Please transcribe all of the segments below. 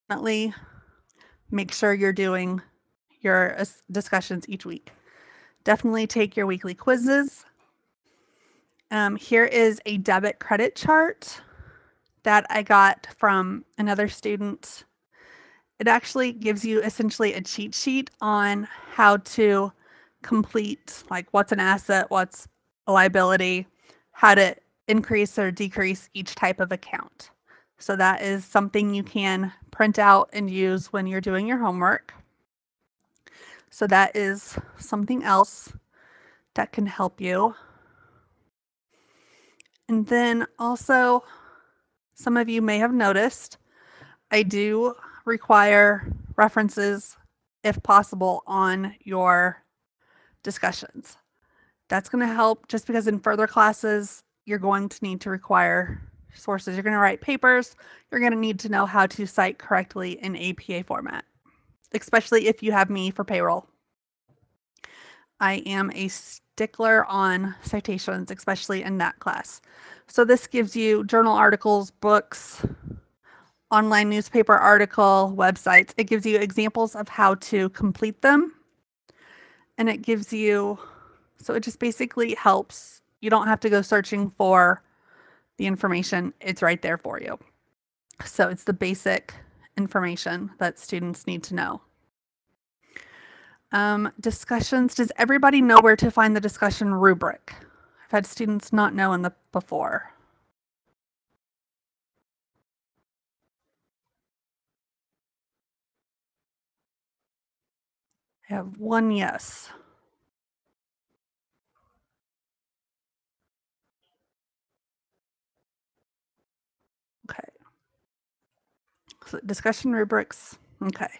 definitely make sure you're doing your discussions each week. Definitely take your weekly quizzes. Here is a debit credit chart that I got from another student. It actually gives you essentially a cheat sheet on how to complete, like, what's an asset, what's a liability, how to increase or decrease each type of account. So that is something you can print out and use when you're doing your homework. So that is something else that can help you. And then also, some of you may have noticed, I do require references, if possible, on your discussions. That's going to help, just because in further classes, you're going to need to require sources. You're going to write papers. You're going to need to know how to cite correctly in APA format, especially if you have me for payroll. I am a stickler on citations, especially in that class. So this gives you journal articles, books, online newspaper article, websites. It gives you examples of how to complete them. And it gives you, so it just basically helps. You don't have to go searching for the information. It's right there for you. So it's the basic information that students need to know. Discussions. Does everybody know where to find the discussion rubric? I've had students not know in the before. I have one yes. Okay. So discussion rubrics. Okay.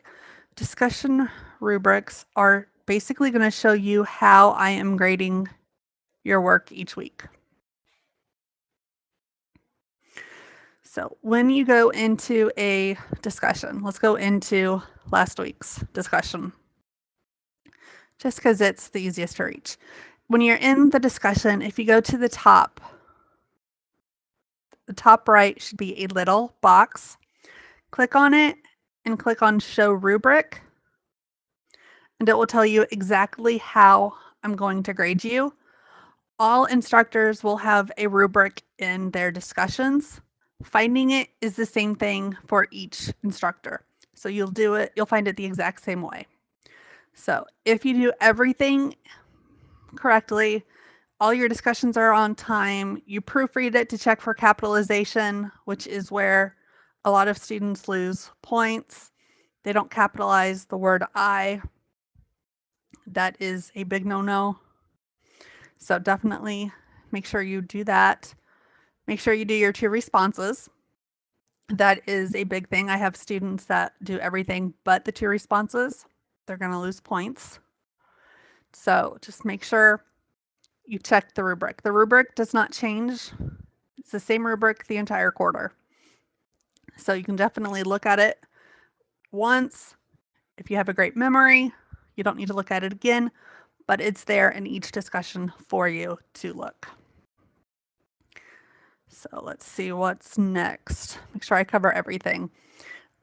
Discussion rubrics are basically going to show you how I am grading your work each week. So when you go into a discussion, let's go into last week's discussion, just because it's the easiest to reach. When you're in the discussion, if you go to the top right should be a little box. Click on it and click on Show Rubric, and it will tell you exactly how I'm going to grade you. All instructors will have a rubric in their discussions. Finding it is the same thing for each instructor. So you'll find it the exact same way. So if you do everything correctly, all your discussions are on time, you proofread it to check for capitalization, which is where a lot of students lose points. They don't capitalize the word I. That is a big no-no. So definitely make sure you do that. Make sure you do your 2 responses. That is a big thing. I have students that do everything but the 2 responses. They're going to lose points. So just make sure you check the rubric. The rubric does not change. It's the same rubric the entire quarter. So you can definitely look at it once. If you have a great memory, you don't need to look at it again, but it's there in each discussion for you to look. So let's see what's next. Make sure I cover everything.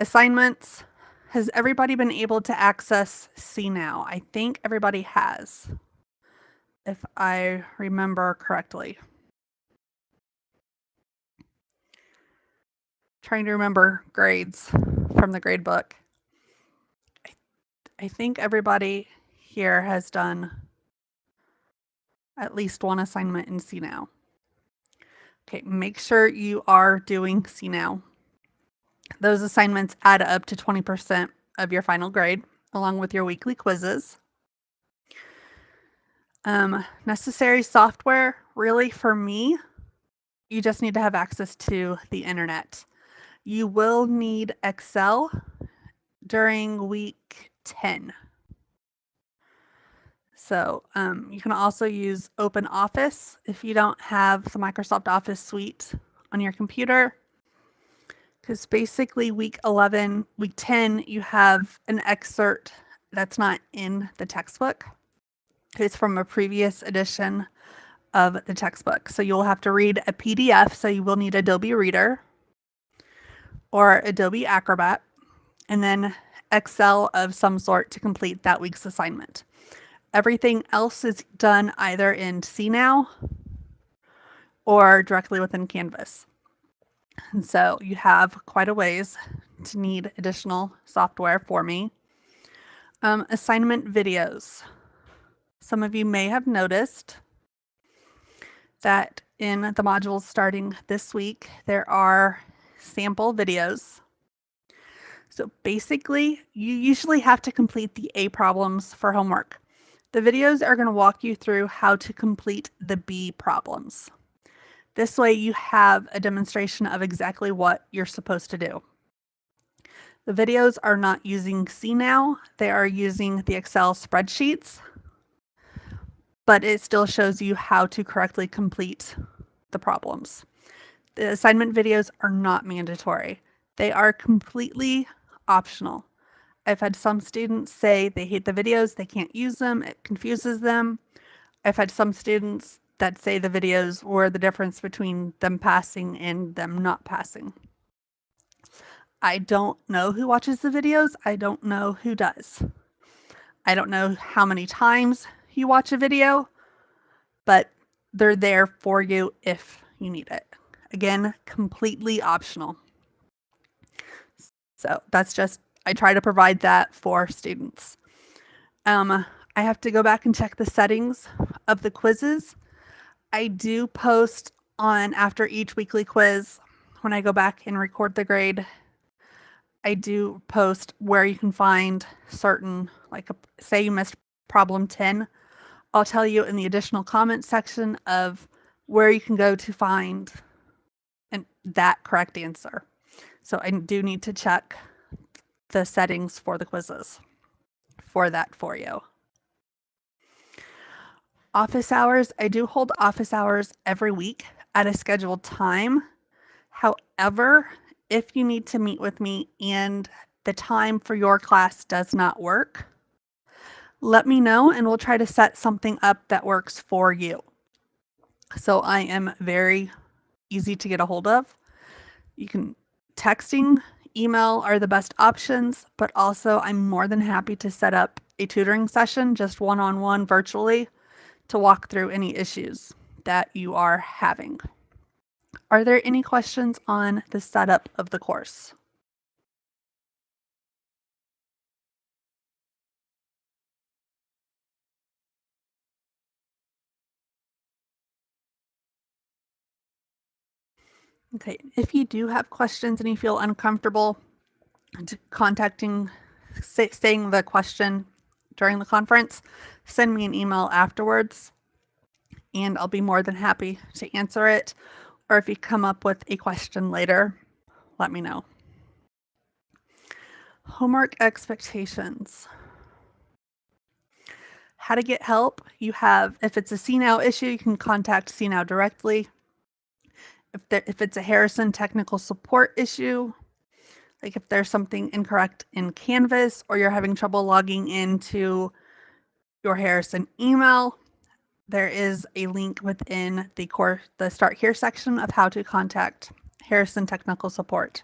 Assignments. Has everybody been able to access CNow? I think everybody has, if I remember correctly. Trying to remember grades from the grade book. I think everybody here has done at least one assignment in CNow. Okay, make sure you are doing CNow. Those assignments add up to 20% of your final grade, along with your weekly quizzes. Necessary software, really, for me, you just need to have access to the internet. You will need Excel during week 10. So you can also use OpenOffice if you don't have the Microsoft Office suite on your computer. Because basically week 10, you have an excerpt that's not in the textbook. It's from a previous edition of the textbook. So you'll have to read a PDF, so you will need Adobe Reader or Adobe Acrobat. and then Excel of some sort to complete that week's assignment. Everything else is done either in CNow or directly within Canvas. And so you have quite a ways to need additional software for me. Assignment videos. Some of you may have noticed that in the modules starting this week, there are sample videos. So basically, you usually have to complete the A problems for homework. The videos are going to walk you through how to complete the B problems. This way you have a demonstration of exactly what you're supposed to do. The videos are not using CNow, they are using the Excel spreadsheets, but it still shows you how to correctly complete the problems. The assignment videos are not mandatory. They are completely optional. I've had some students say they hate the videos, they can't use them, it confuses them. I've had some students that say the videos were the difference between them passing and them not passing. I don't know who watches the videos. I don't know who does. I don't know how many times you watch a video, but they're there for you if you need it. Again, completely optional. So that's just, I try to provide that for students. I have to go back and check the settings of the quizzes. I do post on after each weekly quiz, when I go back and record the grade, I do post where you can find certain, like say you missed problem 10, I'll tell you in the additional comments section of where you can go to find that correct answer. So I do need to check the settings for the quizzes for that for you. Office hours, I do hold office hours every week at a scheduled time. However, if you need to meet with me and the time for your class does not work, let me know and we'll try to set something up that works for you. So I am very easy to get a hold of. You can texting, email are the best options, but also I'm more than happy to set up a tutoring session, just one-on-one virtually, to walk through any issues that you are having. Are there any questions on the setup of the course? Okay, if you do have questions and you feel uncomfortable saying the question during the conference, send me an email afterwards and I'll be more than happy to answer it. Or if you come up with a question later, let me know. Homework expectations. How to get help. You have, if it's a CNow issue, you can contact CNow directly. If it's a Harrison technical support issue, like if there's something incorrect in Canvas or you're having trouble logging into your Harrison email, there is a link within the Start Here section of how to contact Harrison technical support.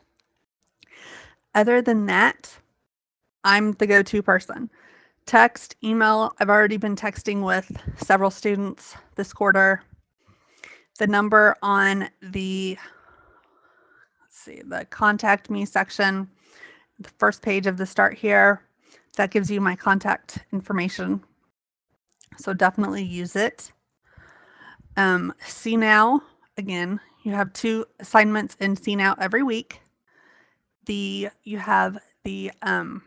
Other than that, I'm the go-to person. Text, email, I've already been texting with several students this quarter. The number on the contact me section, the first page of the Start Here, that gives you my contact information. So definitely use it. CNow, again, you have 2 assignments in CNow every week. You have the, I'm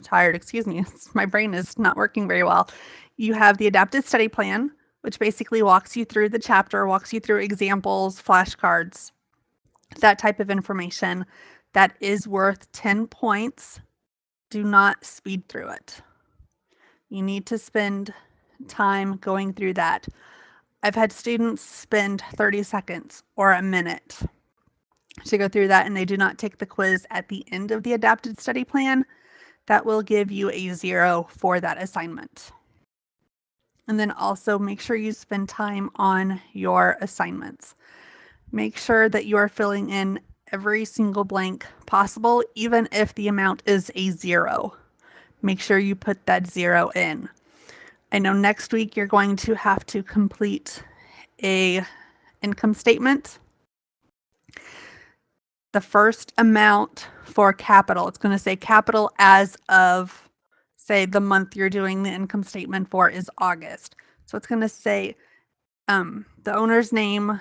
tired, excuse me, my brain is not working very well. You have the adapted study plan, which basically walks you through the chapter, walks you through examples, flashcards, that type of information. That is worth 10 points. Do not speed through it. You need to spend time going through that. I've had students spend 30 seconds or a minute to go through that, and they do not take the quiz at the end of the adapted study plan. That will give you a 0 for that assignment. And then also make sure you spend time on your assignments. Make sure that you are filling in every single blank possible, even if the amount is a 0. Make sure you put that 0 in. I know next week you're going to have to complete a income statement. The first amount for capital, it's going to say capital as of, say, the month you're doing the income statement for is August. So it's going to say the owner's name,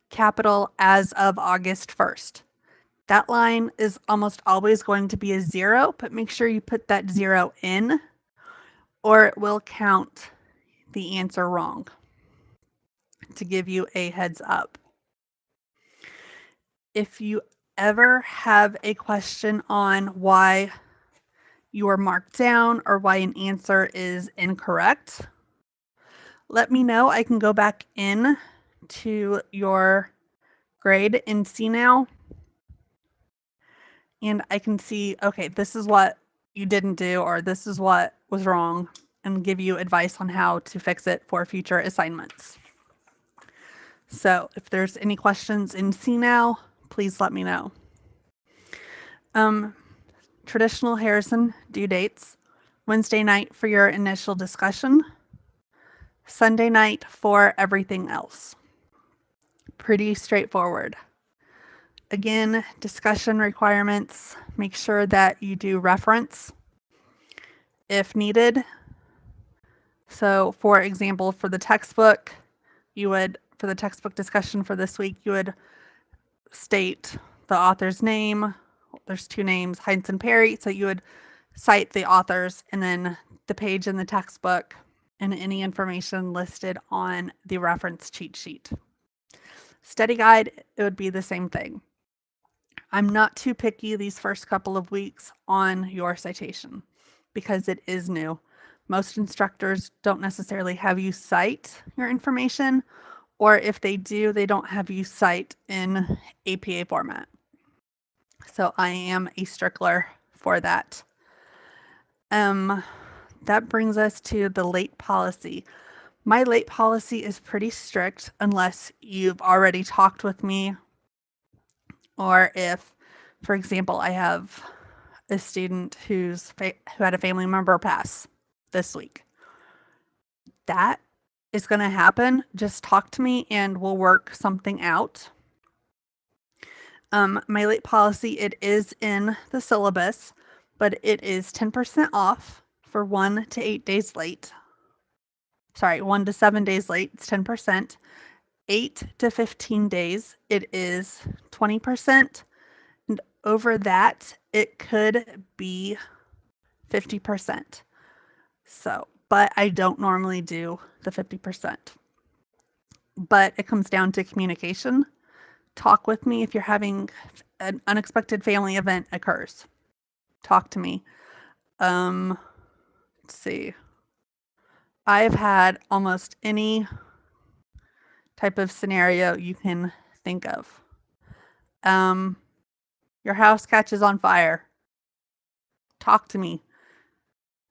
capital as of August 1st. That line is almost always going to be a 0, but make sure you put that 0 in or it will count the answer wrong, to give you a heads up. If you ever have a question on why you are marked down or why an answer is incorrect, let me know. I can go back in to your grade in CNOW and I can see, okay, this is what you didn't do or this is what was wrong, and give you advice on how to fix it for future assignments. So if there's any questions in CNOW, please let me know. Traditional Harrison due dates: Wednesday night for your initial discussion, Sunday night for everything else. Pretty straightforward. Again, discussion requirements, make sure that you do reference if needed. So for example, for the textbook, for the textbook discussion for this week, you would state the author's name. There's 2 names, Heinz and Perry. So you would cite the authors and then the page in the textbook and any information listed on the reference cheat sheet. Study guide, it would be the same thing. I'm not too picky these first couple of weeks on your citation because it is new. Most instructors don't necessarily have you cite your information, or if they do, they don't have you cite in APA format. So I am a stickler for that. That brings us to the late policy. My late policy is pretty strict unless you've already talked with me, or if, for example, I have a student who had a family member pass this week. That is going to happen. Just talk to me and we'll work something out. My late policy, it is in the syllabus, but it is 10% off for 1 to 8 days late. Sorry, 1 to 7 days late, it's 10%. 8 to 15 days, it is 20%. And over that, it could be 50%. So, but I don't normally do the 50%. But it comes down to communication. Talk with me if you're having an unexpected family event occurs. Talk to me. Let's see. I've had almost any type of scenario you can think of. Your house catches on fire. Talk to me.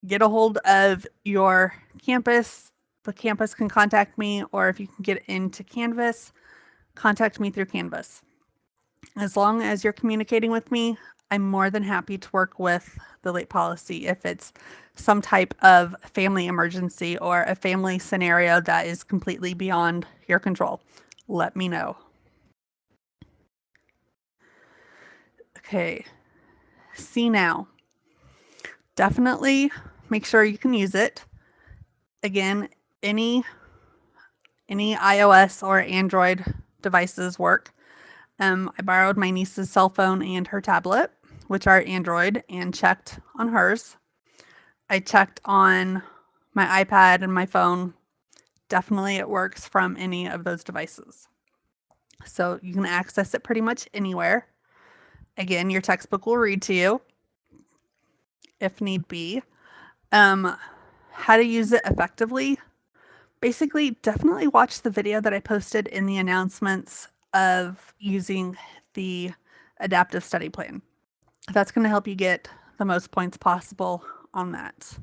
Get a hold of your campus. The campus can contact me, or if you can get into Canvas, contact me through Canvas. As long as you're communicating with me, I'm more than happy to work with the late policy if it's some type of family emergency or a family scenario that is completely beyond your control. Let me know. Okay, CNOW. Definitely make sure you can use it. Again, any iOS or Android devices work. I borrowed my niece's cell phone and her tablet, which are Android, and checked on hers. I checked on my iPad and my phone. Definitely it works from any of those devices. So you can access it pretty much anywhere. Again, your textbook will read to you if need be. How to use it effectively. Basically, definitely watch the video that I posted in the announcements of using the adaptive study plan. That's going to help you get the most points possible on that.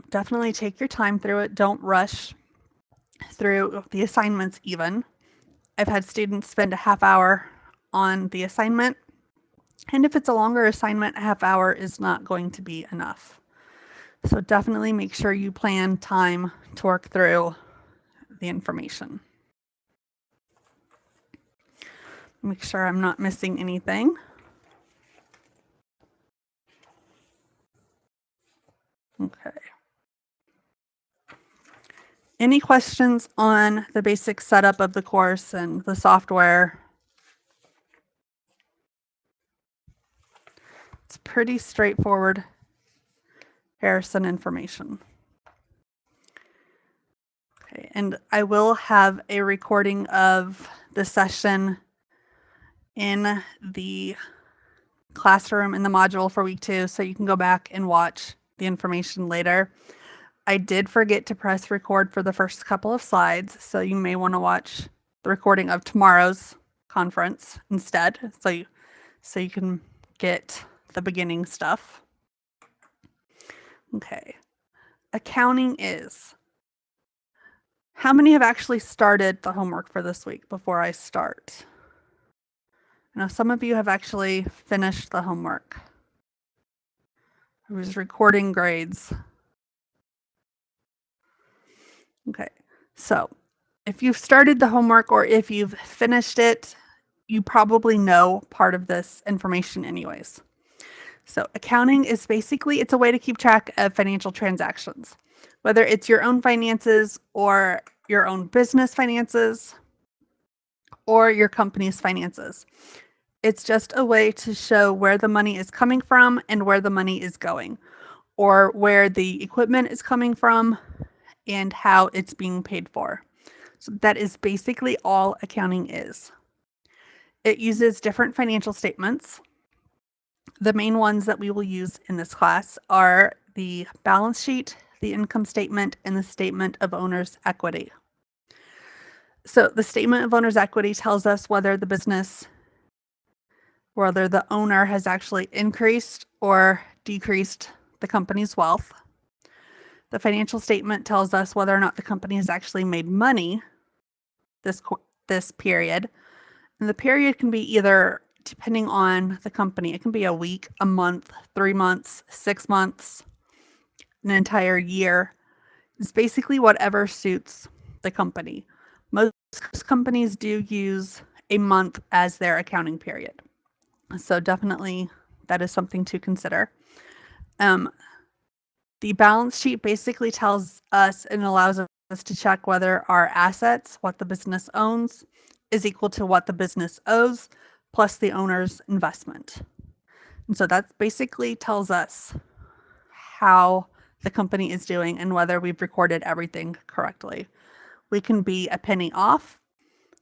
Definitely take your time through it. Don't rush through the assignments even. I've had students spend a half hour on the assignment. And if it's a longer assignment, a half hour is not going to be enough. So definitely make sure you plan time to work through the information. Make sure I'm not missing anything. Okay. Any questions on the basic setup of the course and the software? It's pretty straightforward Harrison information. Okay, and I will have a recording of the session in the classroom in the module for week 2, so you can go back and watch the information later. I did forget to press record for the first couple of slides, so you may want to watch the recording of tomorrow's conference instead, so you can get the beginning stuff. Okay. Accounting is. How many have actually started the homework for this week before I start? I know some of you have actually finished the homework. I was recording grades. Okay, so if you've started the homework or if you've finished it, you probably know part of this information anyways. So accounting is basically, it's a way to keep track of financial transactions, whether it's your own finances or your own business finances or your company's finances. It's just a way to show where the money is coming from and where the money is going, or where the equipment is coming from and how it's being paid for. So that is basically all accounting is. It uses different financial statements. The main ones that we will use in this class are the balance sheet, the income statement, and the statement of owner's equity. So the statement of owner's equity tells us whether the owner has actually increased or decreased the company's wealth. The financial statement tells us whether or not the company has actually made money this period. And the period can be either, depending on the company, it can be a week, a month, 3 months, 6 months, an entire year. It's basically whatever suits the company. Most companies do use a month as their accounting period. So definitely that is something to consider. The balance sheet basically tells us and allows us to check whether our assets, what the business owns, is equal to what the business owes, plus the owner's investment. And so that basically tells us how the company is doing and whether we've recorded everything correctly. We can be a penny off.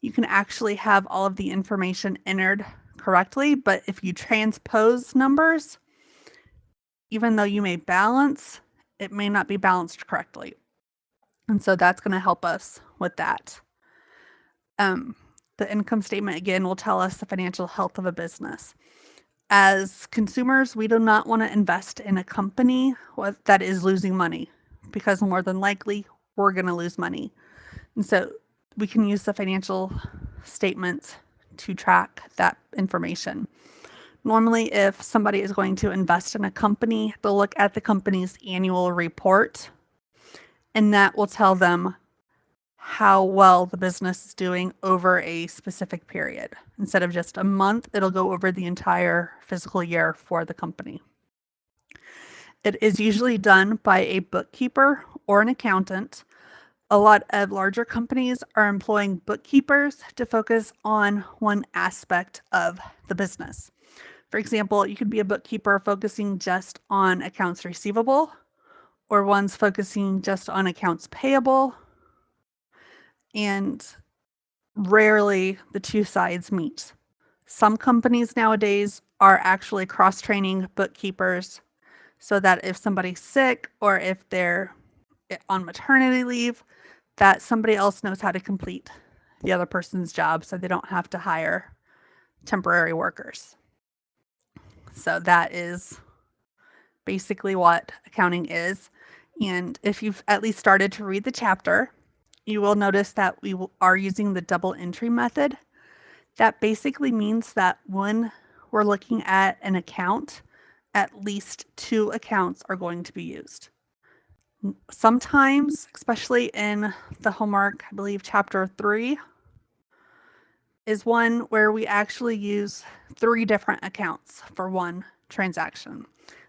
You can actually have all of the information entered correctly, but if you transpose numbers, even though you may balance, it may not be balanced correctly. And so that's going to help us with that. The income statement, again, will tell us the financial health of a business. As consumers, we do not want to invest in a company that is losing money, because more than likely we're going to lose money. And so we can use the financial statements to track that information. Normally, if somebody is going to invest in a company, they'll look at the company's annual report, and that will tell them how well the business is doing over a specific period. Instead of just a month, it'll go over the entire fiscal year for the company. It is usually done by a bookkeeper or an accountant. A lot of larger companies are employing bookkeepers to focus on one aspect of the business. For example, you could be a bookkeeper focusing just on accounts receivable, or one's focusing just on accounts payable, and rarely the two sides meet. Some companies nowadays are actually cross-training bookkeepers so that if somebody's sick or if they're on maternity leave, that somebody else knows how to complete the other person's job so they don't have to hire temporary workers. So that is basically what accounting is. And if you've at least started to read the chapter, you will notice that we are using the double entry method. That basically means that when we're looking at an account, at least 2 accounts are going to be used. Sometimes, especially in the homework, I believe chapter 3 is one where we actually use 3 different accounts for one transaction.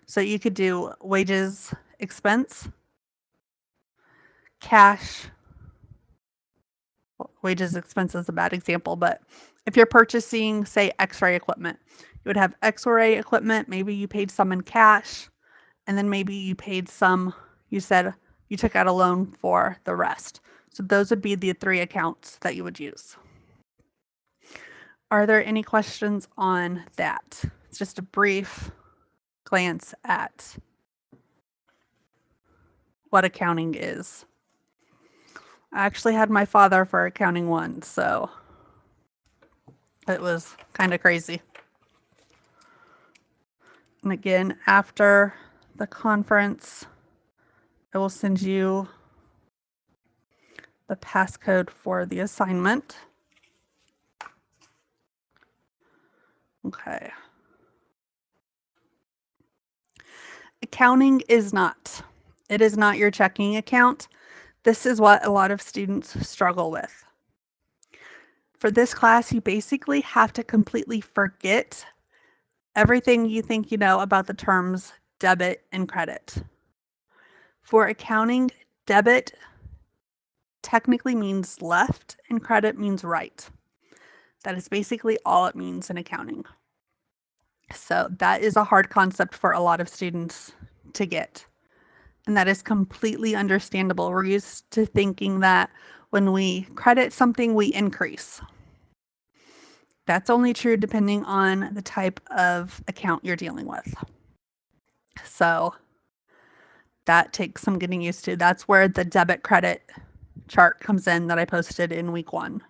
So you could do wages, expense, cash. Well, wages, expense is a bad example, but if you're purchasing, say, X-ray equipment, you would have X-ray equipment. Maybe you paid some in cash, and then maybe you paid some, you said you took out a loan for the rest. So those would be the 3 accounts that you would use. Are there any questions on that? It's just a brief glance at what accounting is. I actually had my father for accounting 1, so it was kind of crazy. And again, after the conference, I will send you the passcode for the assignment. Okay. Accounting is not. It is not your checking account. This is what a lot of students struggle with. For this class, you basically have to completely forget everything you think you know about the terms debit and credit. For accounting, debit technically means left and credit means right. That is basically all it means in accounting. So that is a hard concept for a lot of students to get. And that is completely understandable. We're used to thinking that when we credit something, we increase. That's only true depending on the type of account you're dealing with. So that takes some getting used to. That's where the debit credit chart comes in that I posted in week 1.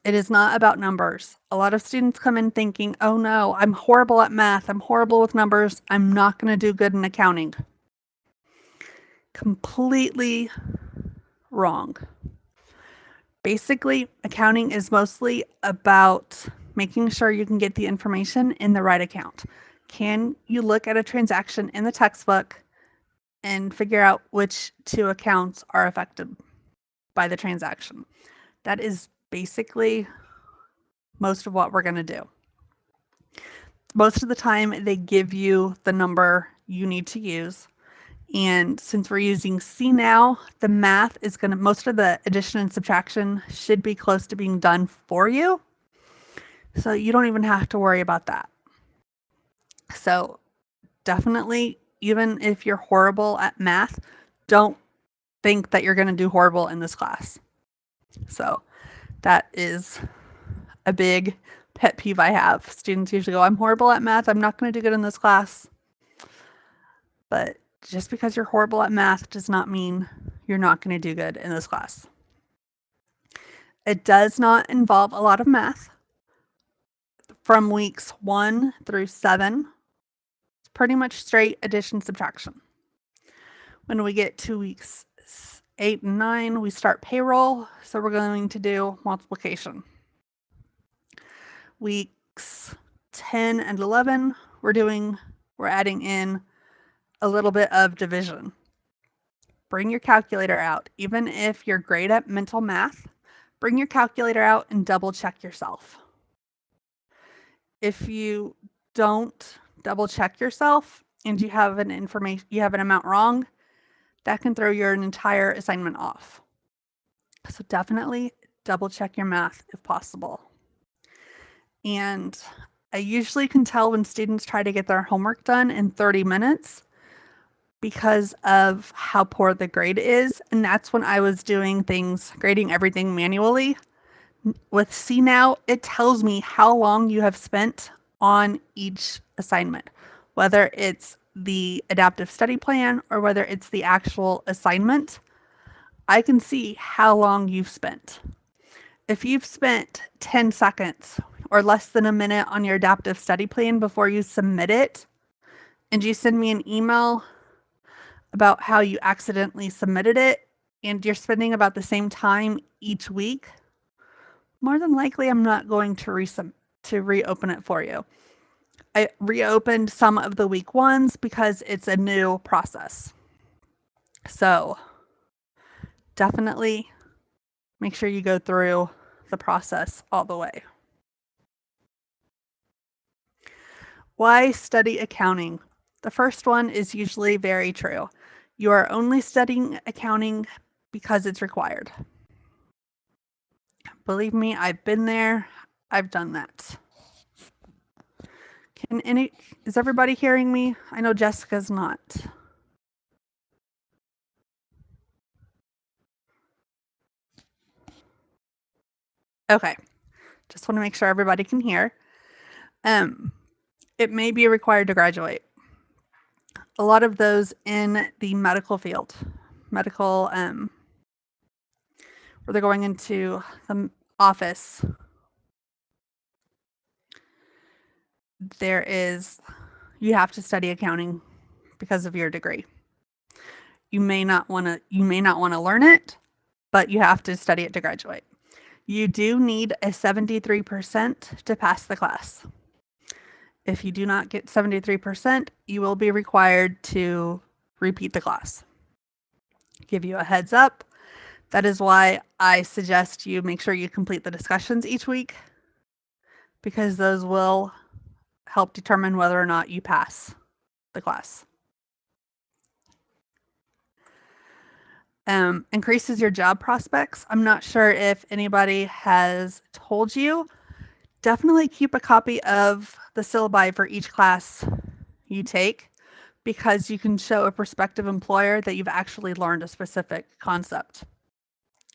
It is not about numbers. A lot of students come in thinking, oh no, I'm horrible at math. I'm horrible with numbers. I'm not going to do good in accounting. Completely wrong. Basically, accounting is mostly about making sure you can get the information in the right account. Can you look at a transaction in the textbook and figure out which 2 accounts are affected by the transaction? That is basically most of what we're going to do. Most of the time, they give you the number you need to use. And since we're using CNOW, the math is going to, most of the addition and subtraction should be close to being done for you. So you don't even have to worry about that. So definitely, even if you're horrible at math, don't think that you're going to do horrible in this class. So that is a big pet peeve I have. Students usually go, I'm horrible at math. I'm not going to do good in this class. But just because you're horrible at math does not mean you're not going to do good in this class. It does not involve a lot of math. From weeks 1 through 7, it's pretty much straight addition, subtraction. When we get to weeks 8 and 9, we start payroll. So we're going to do multiplication. Weeks 10 and 11, we're adding in a little bit of division. Bring your calculator out. Even if you're great at mental math, bring your calculator out and double check yourself. If you don't double check yourself and you have an amount wrong, that can throw your entire assignment off. So definitely double check your math if possible. And I usually can tell when students try to get their homework done in 30 minutes because of how poor the grade is. And that's when I was doing grading everything manually. With CNOW, it tells me how long you have spent on each assignment, whether it's the adaptive study plan or whether it's the actual assignment. I can see how long you've spent. If you've spent 10 seconds or less than a minute on your adaptive study plan before you submit it, and you send me an email about how you accidentally submitted it, and you're spending about the same time each week, more than likely I'm not going to reopen it for you. I reopened some of the week ones because it's a new process. So definitely make sure you go through the process all the way. Why study accounting? The first one is usually very true. You are only studying accounting because it's required. Believe me, I've been there. I've done that. Is everybody hearing me? I know Jessica's not. Okay. Just want to make sure everybody can hear. It may be required to graduate. A lot of those in the medical field, where they're going into the office, you have to study accounting because of your degree. You may not want to learn it, but you have to study it to graduate. You do need a 73% to pass the class. If you do not get 73%, you will be required to repeat the class. Give you a heads up. That is why I suggest you make sure you complete the discussions each week, because those will help determine whether or not you pass the class. Increases your job prospects. I'm not sure if anybody has told you. Definitely keep a copy of the syllabi for each class you take, because you can show a prospective employer that you've actually learned a specific concept.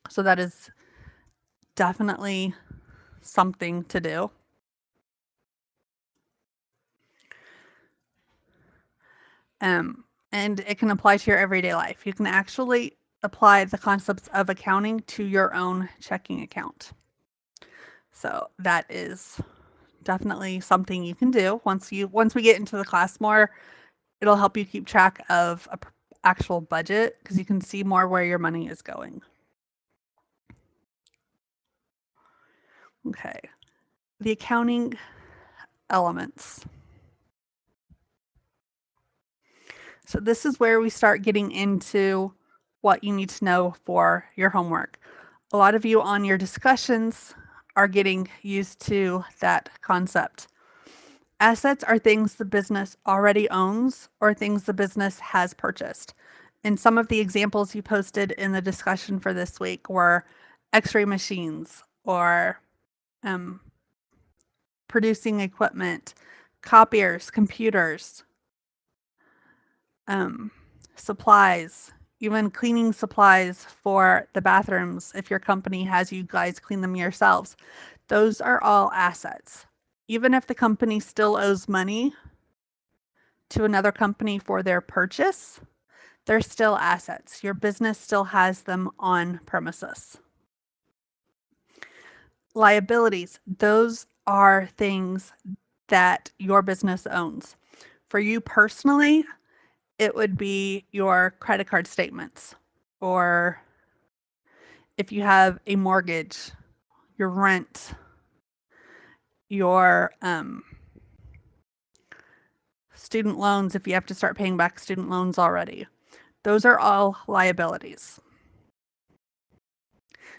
So that is definitely something to do. And it can apply to your everyday life. You can actually apply the concepts of accounting to your own checking account. So that is definitely something you can do. Once we get into the class more, it'll help you keep track of an actual budget, because you can see more where your money is going. Okay. The accounting elements. So this is where we start getting into what you need to know for your homework. A lot of you on your discussions are getting used to that concept. Assets are things the business already owns or things the business has purchased. And some of the examples you posted in the discussion for this week were x-ray machines, or producing equipment, copiers, computers, supplies, even cleaning supplies for the bathrooms if your company has you guys clean them yourselves. Those are all assets. Even if the company still owes money to another company for their purchase, they're still assets. Your business still has them on premises. Liabilities, those are things that your business owns. For you personally, it would be your credit card statements, or if you have a mortgage, your rent, your student loans, if you have to start paying back student loans already. Those are all liabilities.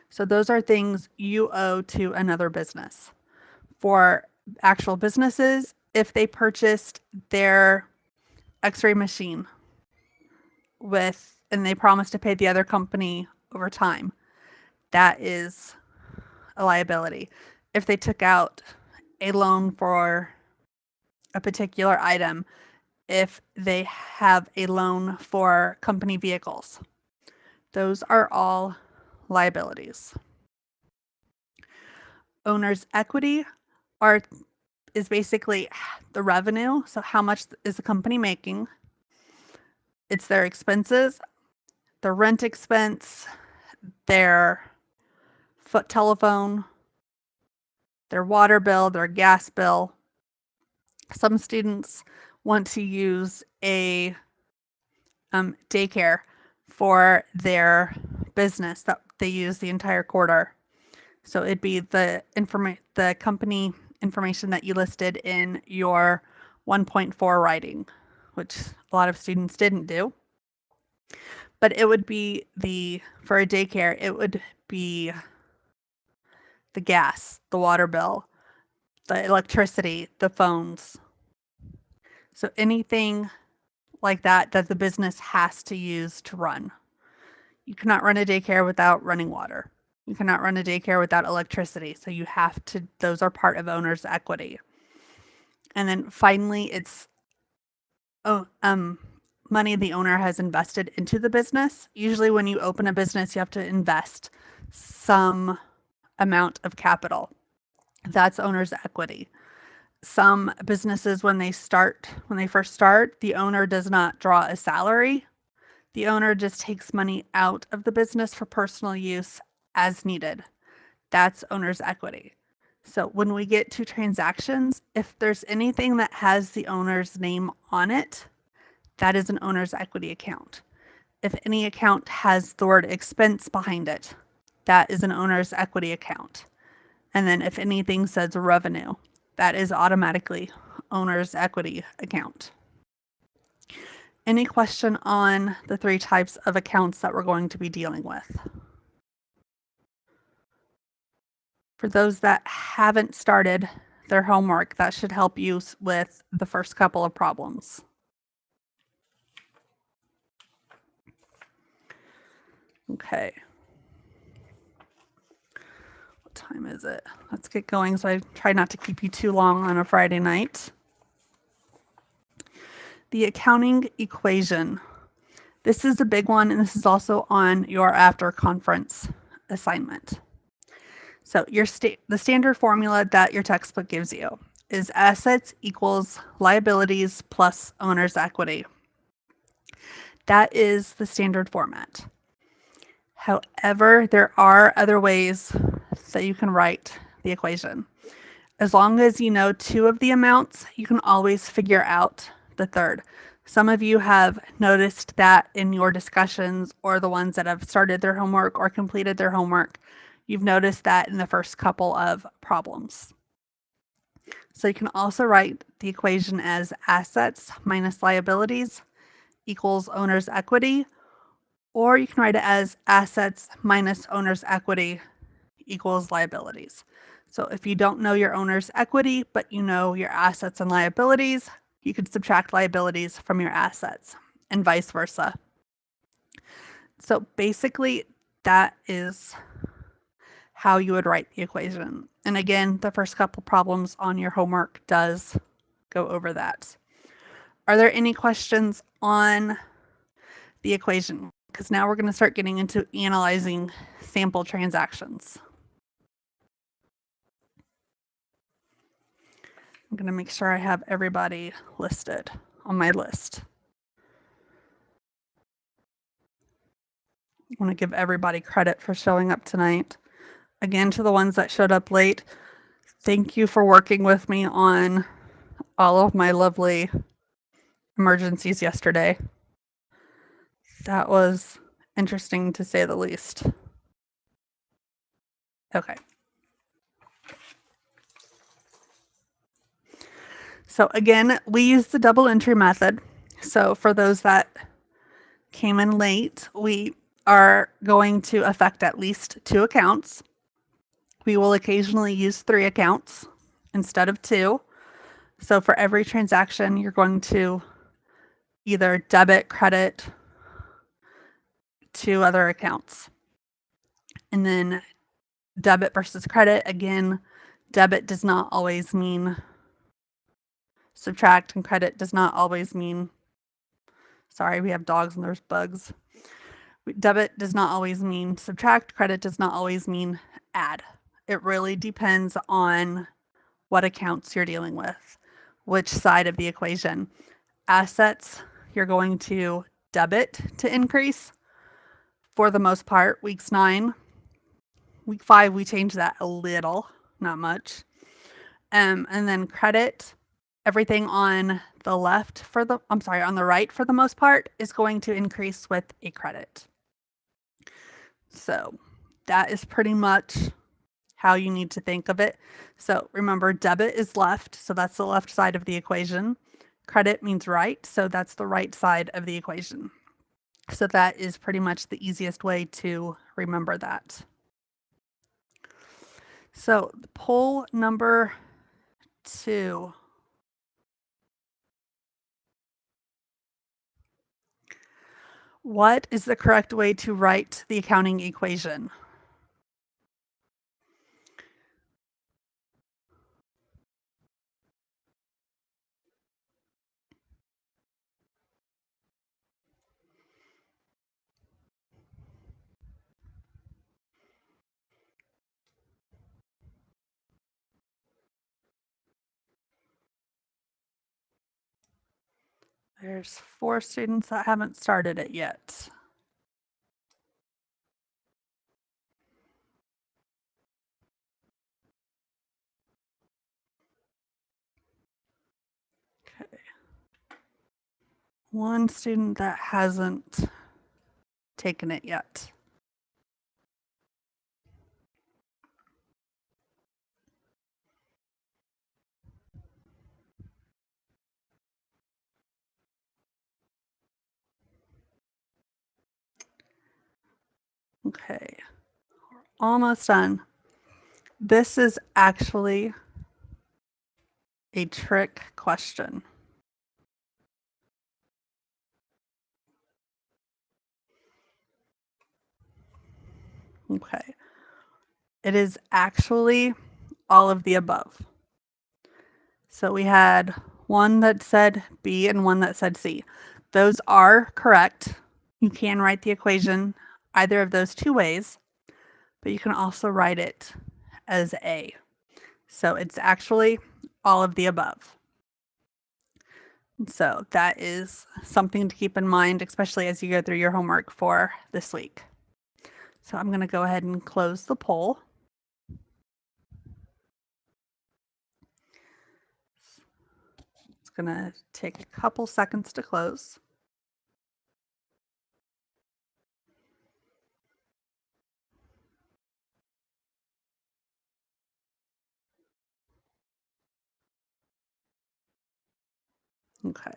So those are things you owe to another business. For actual businesses, if they purchased their x-ray machine and they promised to pay the other company over time, that is a liability. If they took out a loan for a particular item, if they have a loan for company vehicles, those are all liabilities. Owner's equity is basically the revenue. So how much is the company making? It's their expenses, their rent expense, their foot telephone, their water bill, their gas bill. Some students want to use a daycare for their business that they use the entire quarter. So it'd be the company information that you listed in your 1.4 writing, which a lot of students didn't do. But it would be for a daycare, it would be the gas, the water bill, the electricity, the phones. So anything like that the business has to use to run. You cannot run a daycare without running water. You cannot run a daycare without electricity. So you have to, those are part of owner's equity. And then finally, it's money the owner has invested into the business. Usually when you open a business, you have to invest some amount of capital. That's owner's equity. Some businesses, when they first start, the owner does not draw a salary. The owner just takes money out of the business for personal use as needed. That's owner's equity. So when we get to transactions, if there's anything that has the owner's name on it, that is an owner's equity account. If any account has the word expense behind it, that is an owner's equity account. And then if anything says revenue, that is automatically owner's equity account. Any question on the 3 types of accounts that we're going to be dealing with? For those that haven't started their homework, that should help you with the first couple of problems. Okay. What time is it? Let's get going. So I try not to keep you too long on a Friday night. The accounting equation. This is a big one, and this is also on your after conference assignment. So the standard formula that your textbook gives you is assets equals liabilities plus owner's equity. That is the standard format. However, there are other ways that you can write the equation. As long as you know 2 of the amounts, you can always figure out the third. Some of you have noticed that in your discussions, or the ones that have started their homework or completed their homework, you've noticed that in the first couple of problems. So you can also write the equation as assets minus liabilities equals owner's equity, or you can write it as assets minus owner's equity equals liabilities. So if you don't know your owner's equity, but you know your assets and liabilities, you could subtract liabilities from your assets and vice versa. So basically, that is how you would write the equation. And again, the first couple problems on your homework does go over that. Are there any questions on the equation? Because now we're going to start getting into analyzing sample transactions. I'm going to make sure I have everybody listed on my list. I want to give everybody credit for showing up tonight. Again, to the ones that showed up late, thank you for working with me on all of my lovely emergencies yesterday. That was interesting to say the least. Okay. So again, we use the double entry method. So for those that came in late, we are going to affect at least 2 accounts. We will occasionally use 3 accounts instead of 2. So for every transaction, you're going to either debit, credit 2 other accounts. And then debit versus credit, again, debit does not always mean subtract, and credit does not always mean, sorry, we have dogs and there's bugs. Debit does not always mean subtract, credit does not always mean add. It really depends on what accounts you're dealing with, which side of the equation. Assets, you're going to debit to increase for the most part. Weeks 9, week 5, we changed that a little, not much. And then credit, everything on the right for the most part is going to increase with a credit. So that is pretty much how you need to think of it. So remember, debit is left, so that's the left side of the equation. Credit means right, so that's the right side of the equation. So that is pretty much the easiest way to remember that. So poll number 2. What is the correct way to write the accounting equation? There's 4 students that haven't started it yet. Okay. 1 student that hasn't taken it yet. Okay, almost done. This is actually a trick question. Okay. It is actually all of the above. So we had one that said B and one that said C. Those are correct. You can write the equation either of those 2 ways, but you can also write it as A. So it's actually all of the above. So that is something to keep in mind, especially as you go through your homework for this week. So I'm going to go ahead and close the poll. It's going to take a couple seconds to close. Okay.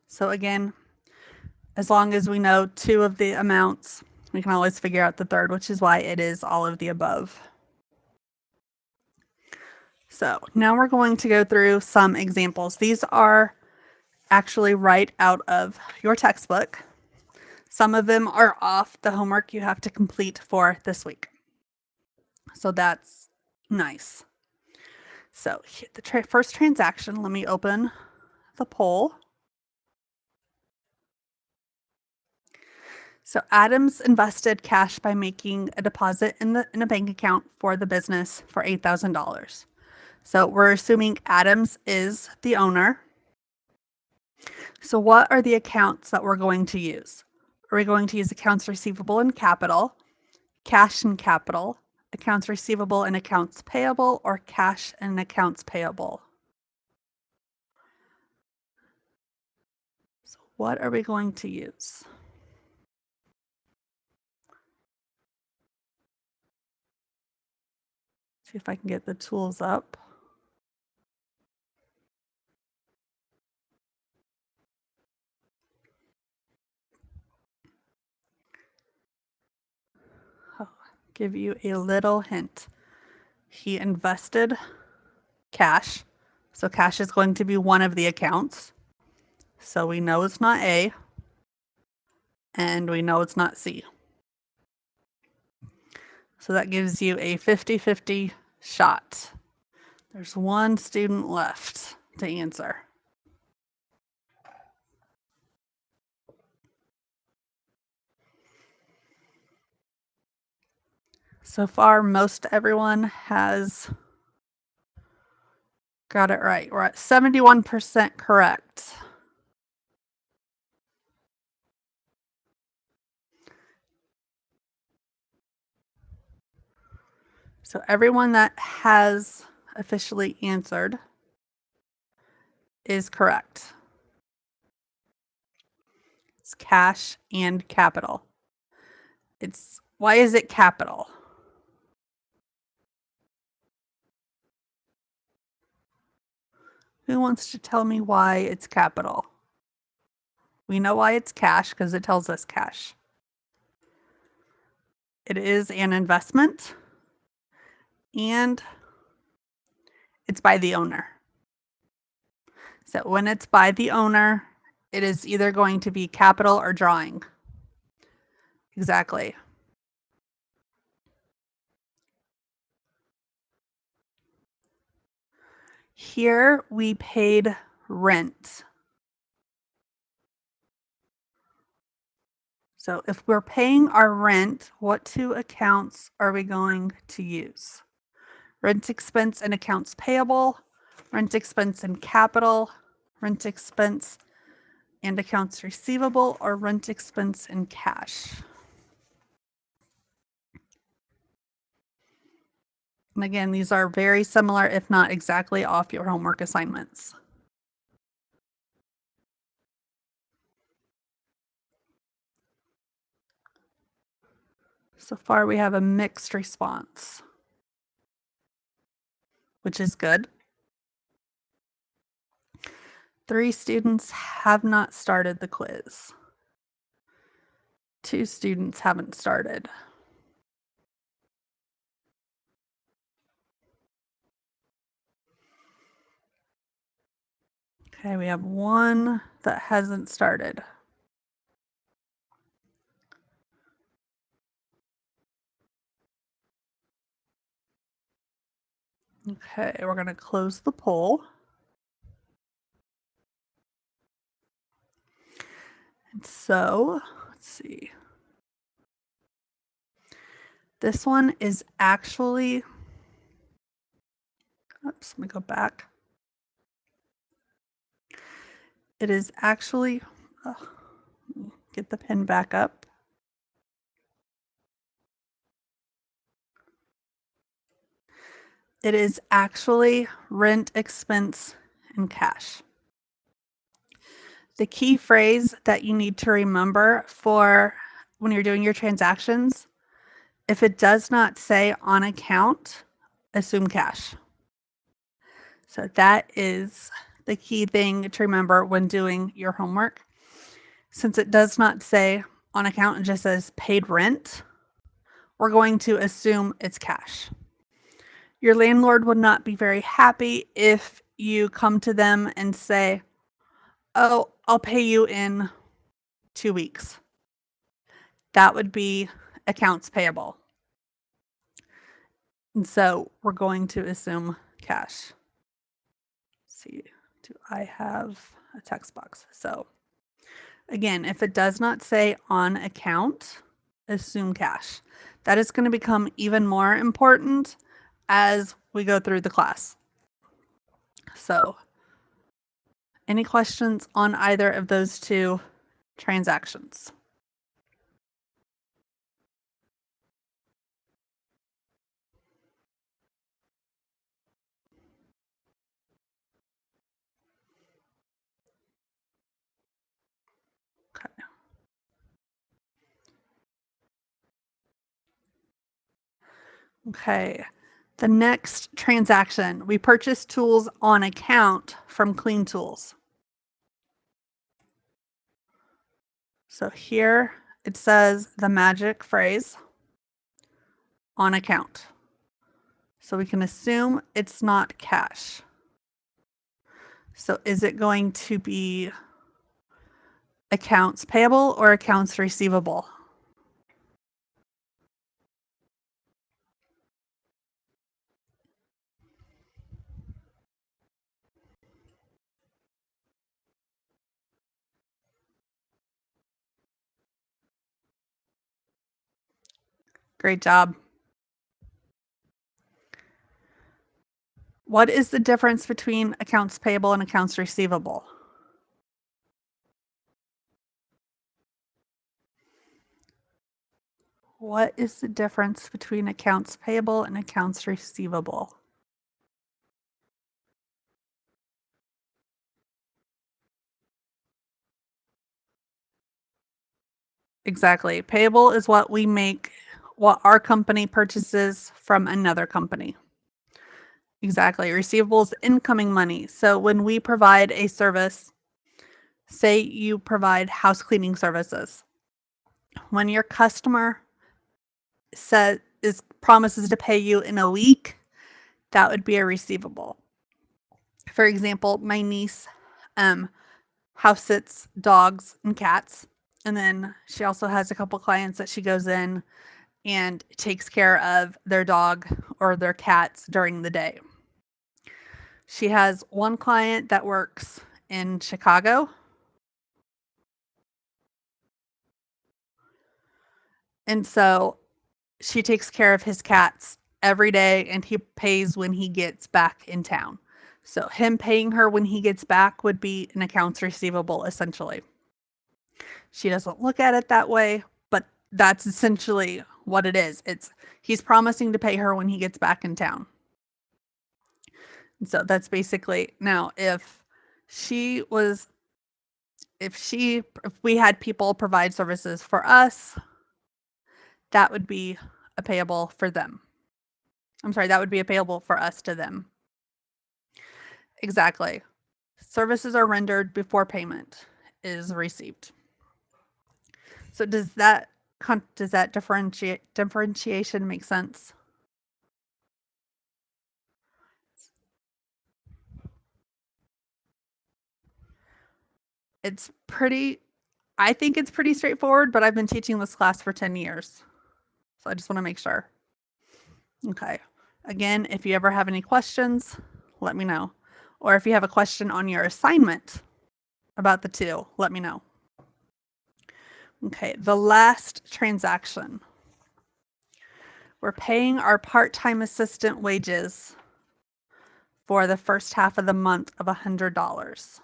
So again, as long as we know 2 of the amounts, we can always figure out the third, which is why it is all of the above. So now we're going to go through some examples. These are actually right out of your textbook. Some of them are off the homework you have to complete for this week. So that's nice. So the first transaction, let me open the poll. So Adams invested cash by making a deposit in a bank account for the business for $8,000. So we're assuming Adams is the owner. So what are the accounts that we're going to use? Are we going to use accounts receivable and capital, cash and capital, accounts receivable and accounts payable, or cash and accounts payable? So what are we going to use? See if I can get the tools up. I'll give you a little hint. He invested cash. So cash is going to be one of the accounts. So we know it's not A, and we know it's not C. So that gives you a 50-50 shot. There's 1 student left to answer. So far, most everyone has got it right. We're at 71% correct. So everyone that has officially answered is correct. It's cash and capital. Why is it capital? Who wants to tell me why it's capital? We know why it's cash because it tells us cash. It is an investment and it's by the owner. So when it's by the owner, it is either going to be capital or drawing. Exactly. Here we paid rent. So if we're paying our rent, what two accounts are we going to use? Rent expense and accounts payable, rent expense and capital, rent expense and accounts receivable, or rent expense and cash. And again, these are very similar, if not exactly off your homework assignments. So far, we have a mixed response, which is good. 3 students have not started the quiz. 2 students haven't started. Okay, we have 1 that hasn't started. Okay, we're going to close the poll. And so, let's see. This one is actually, oops, let me go back. It is actually, get the pen back up. It is actually rent expense and cash. The key phrase that you need to remember for when you're doing your transactions, if it does not say on account, assume cash. So that is the key thing to remember when doing your homework. Since it does not say on account, it just says paid rent, we're going to assume it's cash. Your landlord would not be very happy if you come to them and say, oh, I'll pay you in 2 weeks. That would be accounts payable. And so we're going to assume cash. Let's see, do I have a text box? So again, if it does not say on account, assume cash. That is going to become even more important as we go through the class. So any questions on either of those 2 transactions? Okay. Okay. The next transaction, we purchased tools on account from Clean Tools. So here it says the magic phrase on account. So we can assume it's not cash. So is it going to be accounts payable or accounts receivable? Great job. What is the difference between accounts payable and accounts receivable? What is the difference between accounts payable and accounts receivable? Exactly. Payable is what we make, what our company purchases from another company. Exactly. Receivable is incoming money. So when we provide a service, say you provide house cleaning services, when your customer promises to pay you in a week, that would be a receivable. For example, my niece house sits dogs and cats, and then she also has a couple clients that she goes in and takes care of their dog or their cats during the day. She has one client that works in Chicago. And so she takes care of his cats every day, and he pays when he gets back in town. So him paying her when he gets back would be an accounts receivable, essentially. She doesn't look at it that way, but that's essentially what it is. He's promising to pay her when he gets back in town. And so that's basically, now if we had people provide services for us, that would be a payable for them. I'm sorry, that would be a payable for us to them. Exactly. Services are rendered before payment is received. So does that differentiation make sense? I think it's pretty straightforward, but I've been teaching this class for 10 years. So I just want to make sure. Okay. Again, if you ever have any questions, let me know. Or if you have a question on your assignment about the two, let me know. Okay, the last transaction. We're paying our part-time assistant wages for the first half of the month of $100.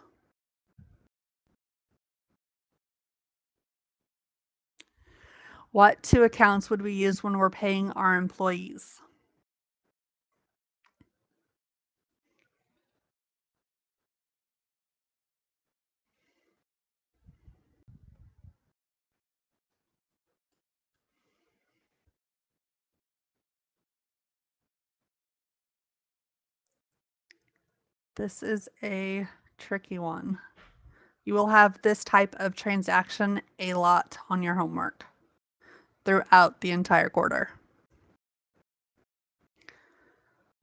What two accounts would we use when we're paying our employees? This is a tricky one. You will have this type of transaction a lot on your homework throughout the entire quarter.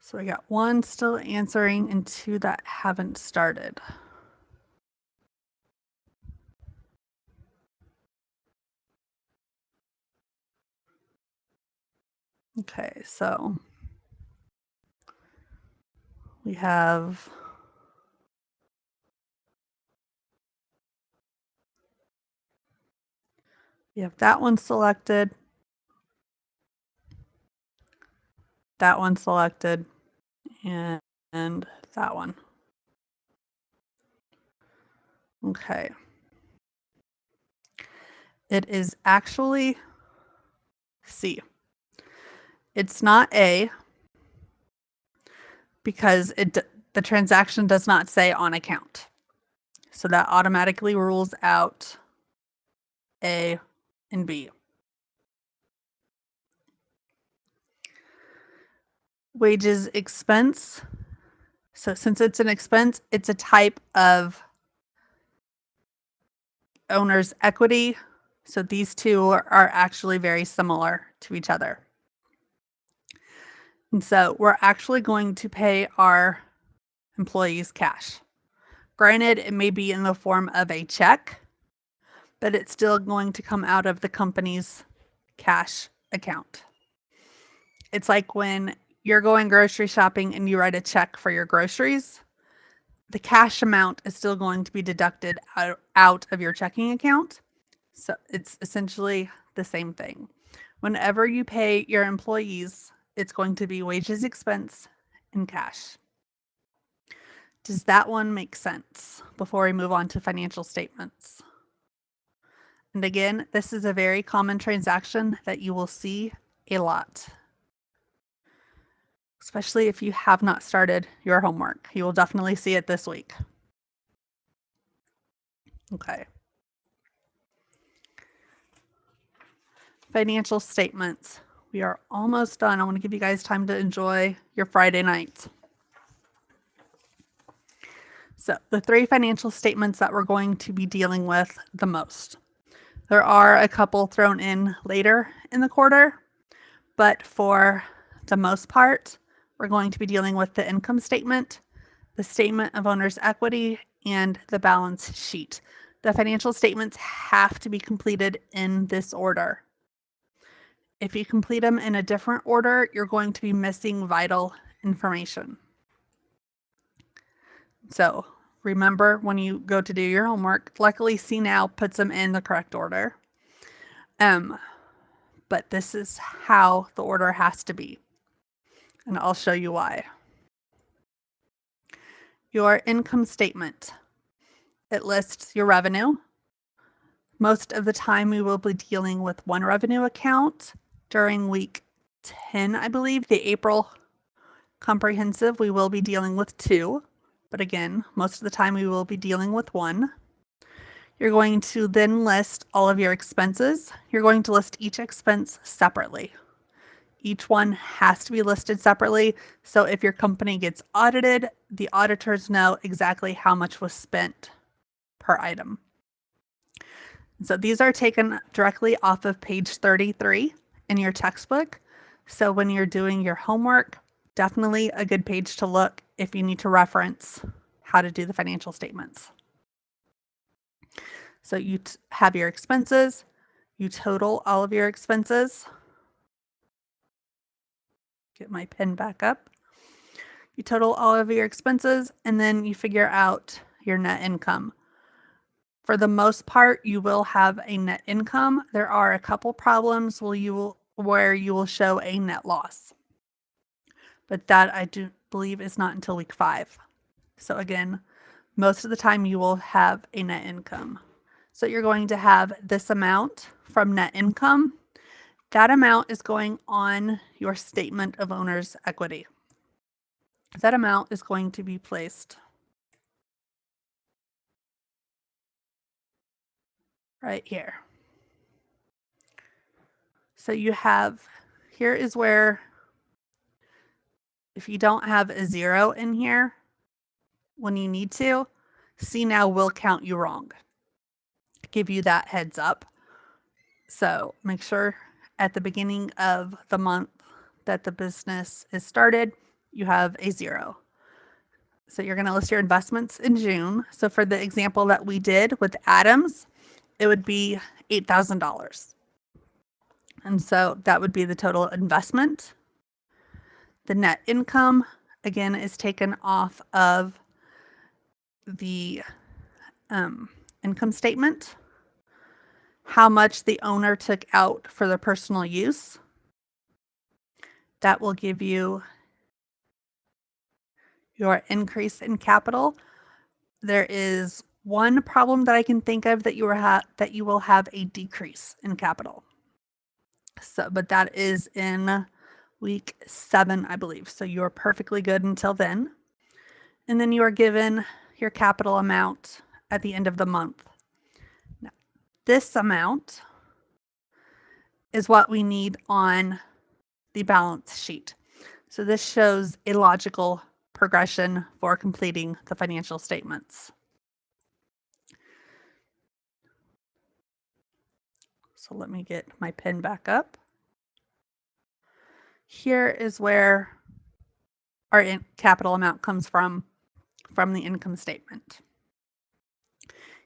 So we got one still answering and two that haven't started. Okay, so we have that one selected, that one selected, and that one. Okay. It is actually C. It's not A because the transaction does not say on account. So that automatically rules out A and B. Wages expense. So since it's an expense, it's a type of owner's equity. So these two are actually very similar to each other. And so we're actually going to pay our employees cash. Granted, it may be in the form of a check, but it's still going to come out of the company's cash account. It's like when you're going grocery shopping and you write a check for your groceries, the cash amount is still going to be deducted out of your checking account. So it's essentially the same thing. Whenever you pay your employees, it's going to be wages expense and cash. Does that one make sense before we move on to financial statements? And again, this is a very common transaction that you will see a lot, especially if you have not started your homework. You will definitely see it this week. Okay. financial statements. We are almost done. I want to give you guys time to enjoy your Friday nights. So the 3 financial statements that we're going to be dealing with the most. There are a couple thrown in later in the quarter, but for the most part, we're going to be dealing with the income statement, the statement of owner's equity, and the balance sheet. The financial statements have to be completed in this order. If you complete them in a different order, you're going to be missing vital information. So remember when you go to do your homework, luckily CNOW puts them in the correct order. But this is how the order has to be. And I'll show you why. Your income statement. It lists your revenue. Most of the time we will be dealing with one revenue account. During week 10, I believe, the April comprehensive, we will be dealing with 2. But again, most of the time we will be dealing with 1. You're going to then list all of your expenses. You're going to list each expense separately. Each one has to be listed separately. So if your company gets audited, the auditors know exactly how much was spent per item. So these are taken directly off of page 33 in your textbook. So when you're doing your homework, definitely a good page to look if you need to reference how to do the financial statements. So you have your expenses, you total all of your expenses. Get my pen back up. You total all of your expenses, and then you figure out your net income. For the most part, you will have a net income. There are a couple problems where you will show a net loss. But that I do believe is not until week 5. So again, most of the time you will have a net income. So you're going to have this amount from net income. That amount is going on your statement of owner's equity. That amount is going to be placed right here. So you have, here is where, if you don't have a 0 in here when you need to, CNOW will count you wrong. Give you that heads up. So make sure at the beginning of the month that the business is started, you have a 0. So you're going to list your investments in June. So for the example that we did with Adams, it would be $8,000. And so that would be the total investment. The net income, again, is taken off of the income statement. How much the owner took out for their personal use. That will give you your increase in capital. There is one problem that I can think of that you will have a decrease in capital. So, but that is in week 7, I believe. So you're perfectly good until then. And then you are given your capital amount at the end of the month. Now, this amount is what we need on the balance sheet. So this shows a logical progression for completing the financial statements. So let me get my pen back up. Here is where our capital amount comes from the income statement.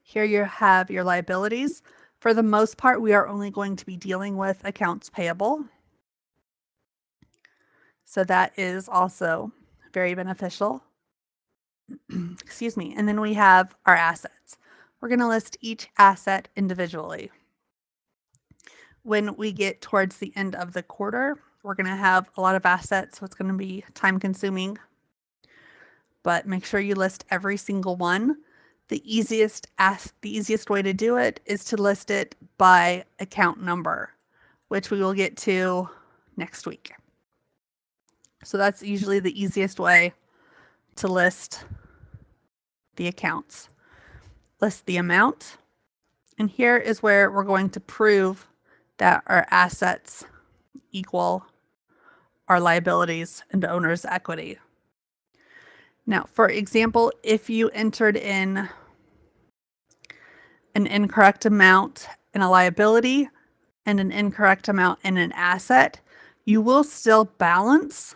Here you have your liabilities. For the most part, we are only going to be dealing with accounts payable. So that is also very beneficial. Excuse me. And then we have our assets. We're going to list each asset individually. When we get towards the end of the quarter, we're going to have a lot of assets, so it's going to be time consuming. But make sure you list every single one. The easiest way to do it is to list it by account number, which we will get to next week. So that's usually the easiest way to list the accounts. List the amount. And here is where we're going to prove that our assets equal our liabilities and owner's equity. Now, for example, if you entered in an incorrect amount in a liability and an incorrect amount in an asset, you will still balance,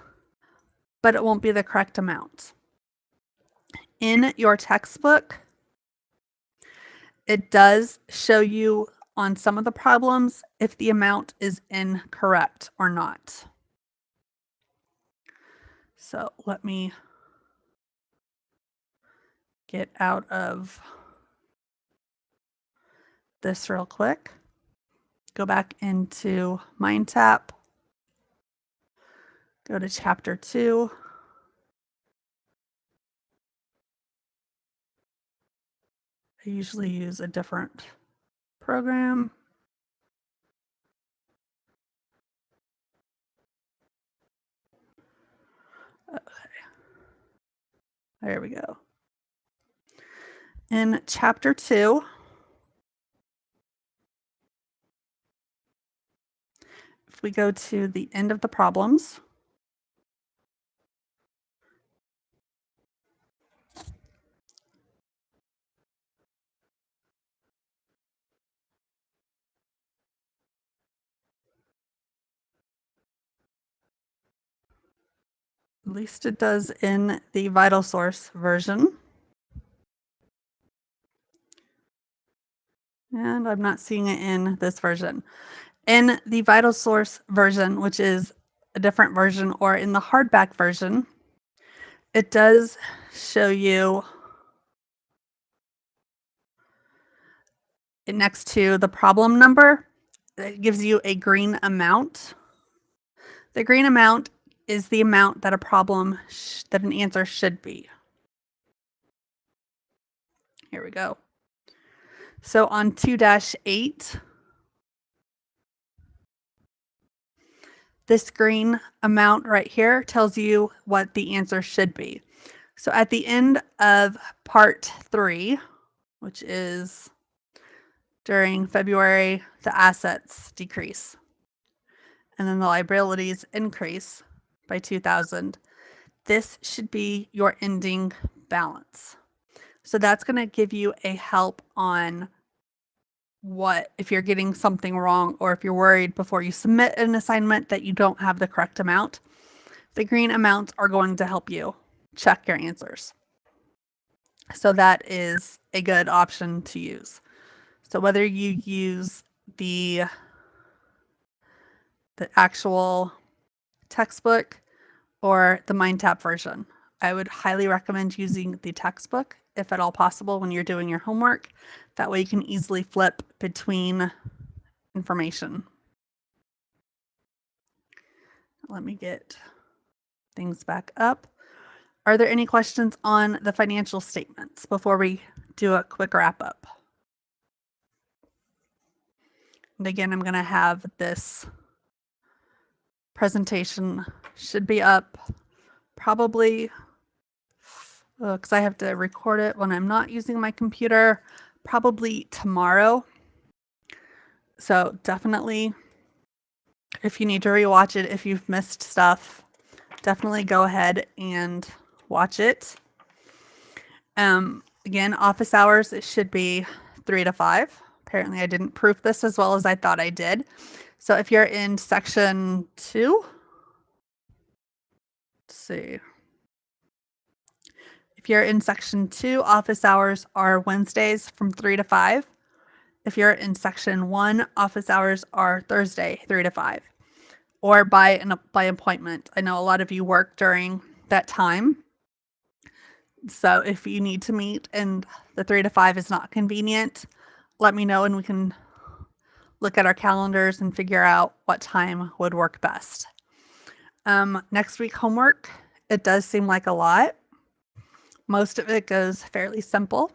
but it won't be the correct amount. In your textbook, it does show you on some of the problems if the amount is incorrect or not. So let me get out of this real quick. Go back into MindTap. Go to chapter 2. I usually use a different program. Okay. There we go. In chapter 2, if we go to the end of the problems, at least it does in the VitalSource version. And I'm not seeing it in this version. In the VitalSource version, which is a different version, or in the hardback version, it does show you next to the problem number, it gives you a green amount. The green amount is the amount that a problem, that an answer should be. Here we go. So on 2-8, this green amount right here tells you what the answer should be. So at the end of part 3, which is during February, the assets decrease, and then the liabilities increase by 2,000. This should be your ending balance. So that's going to give you a help on what if you're getting something wrong, or if you're worried before you submit an assignment that you don't have the correct amount. The green amounts are going to help you check your answers. So that is a good option to use. So whether you use the actual textbook or the MindTap version, I would highly recommend using the textbook if at all possible when you're doing your homework. That way you can easily flip between information. Let me get things back up. Are there any questions on the financial statements before we do a quick wrap up? And again, I'm going to have this presentation should be up probably because I have to record it when I'm not using my computer, probably tomorrow. So definitely, if you need to rewatch it, if you've missed stuff, definitely go ahead and watch it. Again, office hours, it should be 3 to 5. Apparently I didn't proof this as well as I thought I did. So if you're in section 2, let's see. If you're in section 2, office hours are Wednesdays from 3 to 5. If you're in section 1, office hours are Thursday, 3 to 5, or by appointment. I know a lot of you work during that time. So if you need to meet and the 3 to 5 is not convenient, let me know and we can look at our calendars and figure out what time would work best. Next week homework, it does seem like a lot. Most of it goes fairly simple.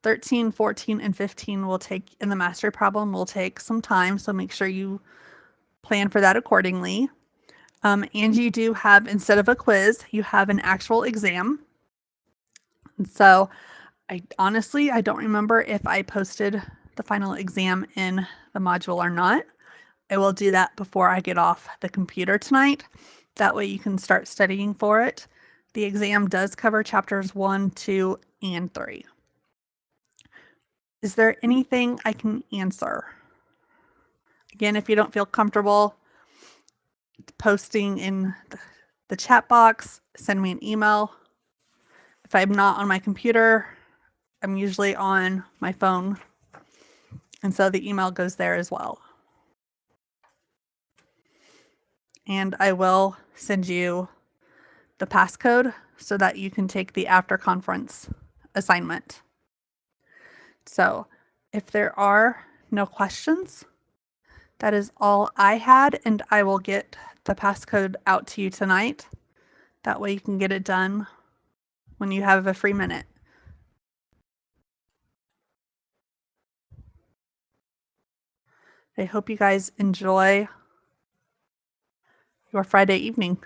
13, 14, and 15 will take, in the mastery problem, will take some time. So make sure you plan for that accordingly. And you do have, instead of a quiz, you have an actual exam. And so I don't remember if I posted the final exam in the module or not. I will do that before I get off the computer tonight. That way you can start studying for it. The exam does cover chapters 1, 2, and 3. Is there anything I can answer? Again, if you don't feel comfortable posting in the chat box, send me an email. If I'm not on my computer, I'm usually on my phone. And so the email goes there as well. And I will send you the passcode so that you can take the after conference assignment. So if there are no questions, that is all I had, and I will get the passcode out to you tonight. That way you can get it done when you have a free minute. I hope you guys enjoy your Friday evening.